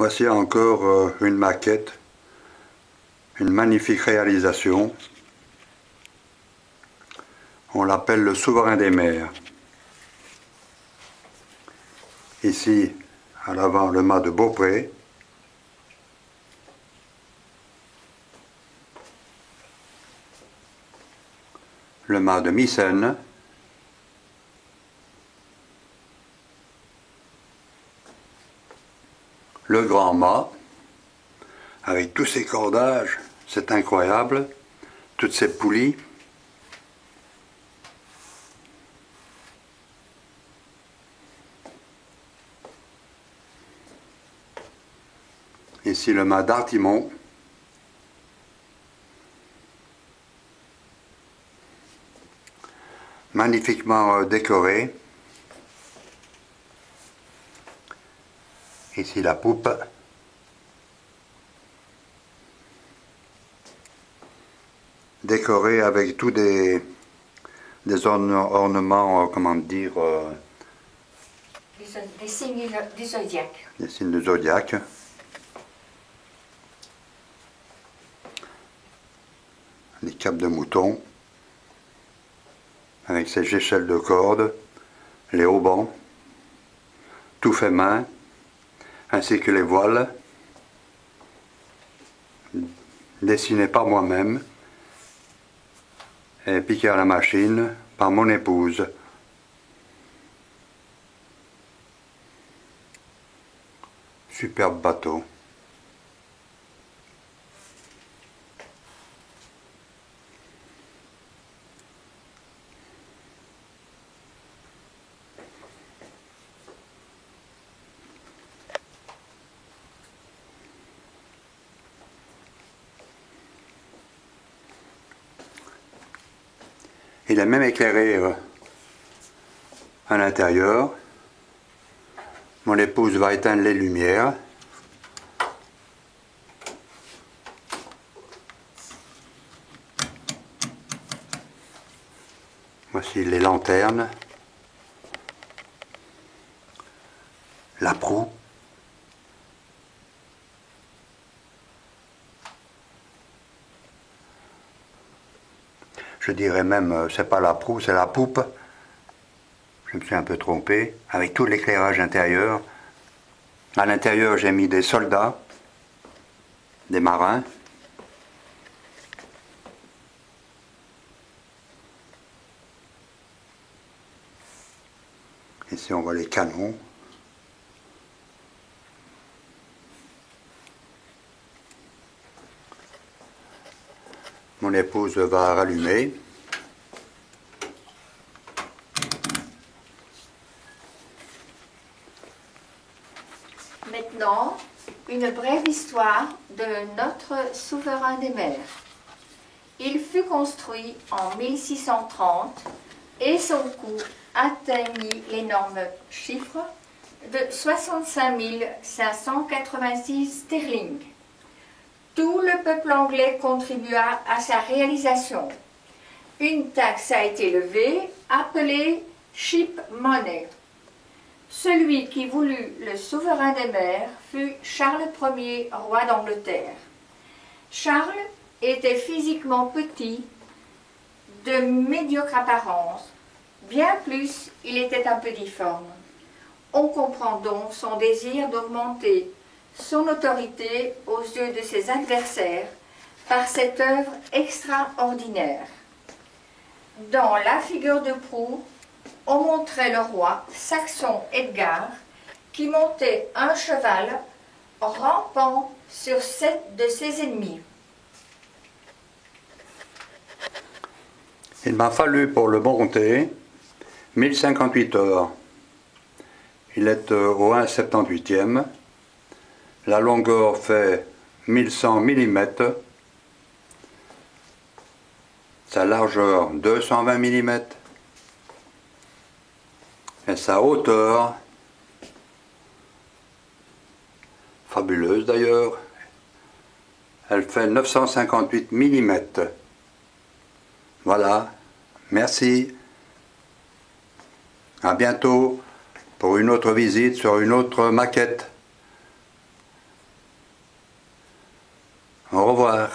Voici encore une maquette, une magnifique réalisation. On l'appelle le souverain des mers. Ici, à l'avant, le mât de Beaupré. Le mât de Mycène. Le grand mât, avec tous ces cordages, c'est incroyable, toutes ces poulies. Ici le mât d'Artimon. Magnifiquement décoré. Ici la poupe. Décorée avec tous des ornements, comment dire... Des signes du zodiaque. Des signes du zodiaque. Les capes de mouton. Avec ses échelles de corde. Les haubans. Tout fait main. Ainsi que les voiles, dessinés par moi-même et piqués à la machine par mon épouse. Superbe bateau. Il est même éclairé à l'intérieur. Mon épouse va éteindre les lumières. Voici les lanternes. La proue. Je dirais même, c'est pas la proue, c'est la poupe. Je me suis un peu trompé, avec tout l'éclairage intérieur. À l'intérieur, j'ai mis des soldats, des marins. Ici, on voit les canons. Mon épouse va rallumer. Maintenant, une brève histoire de notre souverain des mers. Il fut construit en 1630 et son coût atteignit l'énorme chiffre de 65 586 sterling. Tout le peuple anglais contribua à sa réalisation. Une taxe a été levée, appelée ship money. Celui qui voulut le souverain des mers fut Charles Ier, roi d'Angleterre. Charles était physiquement petit, de médiocre apparence, bien plus il était un peu difforme. On comprend donc son désir d'augmenter son autorité aux yeux de ses adversaires par cette œuvre extraordinaire. Dans la figure de proue, on montrait le roi saxon Edgar qui montait un cheval rampant sur 7 de ses ennemis. Il m'a fallu pour le monter 1058 heures. Il est au 1,78e. La longueur fait 1100 mm. Sa largeur 220 mm. Et sa hauteur, fabuleuse d'ailleurs, elle fait 958 mm. Voilà, merci. À bientôt pour une autre visite sur une autre maquette. Au revoir.